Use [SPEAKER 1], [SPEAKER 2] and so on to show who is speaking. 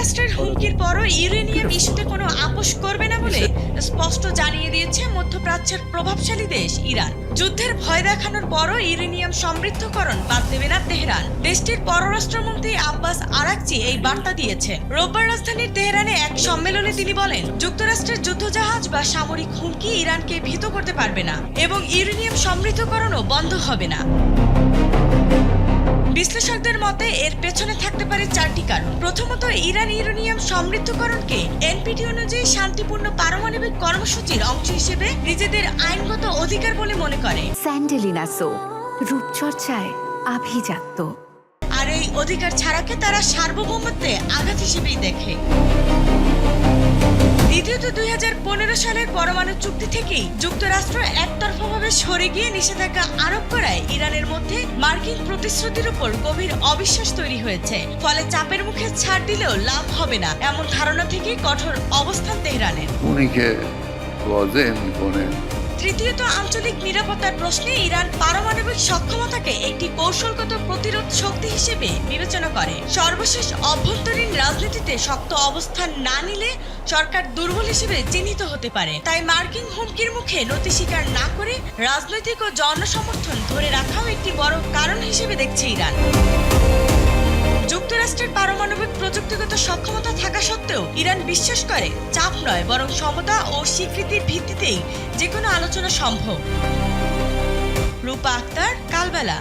[SPEAKER 1] যুক্তরাষ্ট্রের হুমকির পরও ইউরেনিয়াম ইস্যুতে কোনো আপোষ করবে না বলে স্পষ্ট জানিয়ে দিয়েছে মধ্যপ্রাচ্যের প্রভাবশালী দেশ ইরান। যুদ্ধের ভয় দেখানোর পরও ইউরেনিয়াম সমৃদ্ধকরণ বাদ দেবে না তেহরান। দেশটির পররাষ্ট্রমন্ত্রী আব্বাস আরাকচি এই বার্তা দিয়েছেন। রোববার রাজধানীর তেহরানে এক সম্মেলনে তিনি বলেন, যুক্তরাষ্ট্রের যুদ্ধজাহাজ বা সামরিক হুমকি ইরানকে ভীত করতে পারবে না এবং ইউরেনিয়াম সমৃদ্ধকরণও বন্ধ হবে না। বিশ্লেষকদের মতে এর পেছনে থাকতে পারে চারটি কারণ। প্রথমত, ইরান ইউরেনিয়াম সমৃদ্ধকরণকে এনপিটি অনুযায়ী শান্তিপূর্ণ পারমাণবিক কর্মসূচির অংশ হিসেবে নিজেদের আইনগত অধিকার বলে মনে করে।
[SPEAKER 2] স্যান্ডেলিনা সো, রূপচর্চায় আভিজাত্য।
[SPEAKER 1] আর এই অধিকার ছাড়াকে তারা সার্বভৌমত্বে আঘাত হিসেবেই দেখে। দ্বিতীয়ত, 2015 সালের পরমাণু চুক্তি থেকেই যুক্তরাষ্ট্র একতরফাভাবে সরে গিয়ে নিষেধাজ্ঞা আরোপ করায় ইরানের মধ্যে মার্কিন প্রতিশ্রুতির উপর গভীর অবিশ্বাস তৈরি হয়েছে। ফলে চাপের মুখে ছাড় দিলেও লাভ হবে না এমন ধারণা থেকেই কঠোর অবস্থান তেহরানের। তৃতীয়ত, আঞ্চলিক নিরাপত্তার প্রশ্নে ইরান পারমাণবিক সক্ষমতাকে একটি কৌশলগত প্রতিরোধ শক্তি হিসেবে বিবেচনা করে। সর্বশেষ অভ্যন্তরীণ রাজনীতিতে শক্ত অবস্থান না নিলে সরকার দুর্বল হিসেবে চিহ্নিত হতে পারে। তাই মার্কিন হুমকির মুখে নতি স্বীকার না করে রাজনৈতিক ও জনসমর্থন ধরে রাখাও একটি বড় কারণ হিসেবে দেখছে ইরান। যুক্তরাষ্ট্রের পারমাণবিক প্রযুক্তিগত সক্ষমতা থাকা সত্ত্বেও ইরান বিশ্বাস করে চাপ নয় বরং সমতা ও স্বীকৃতির ভিত্তিতেই যেকোনো আলোচনা সম্ভব। রূপা আক্তার, কালবেলা।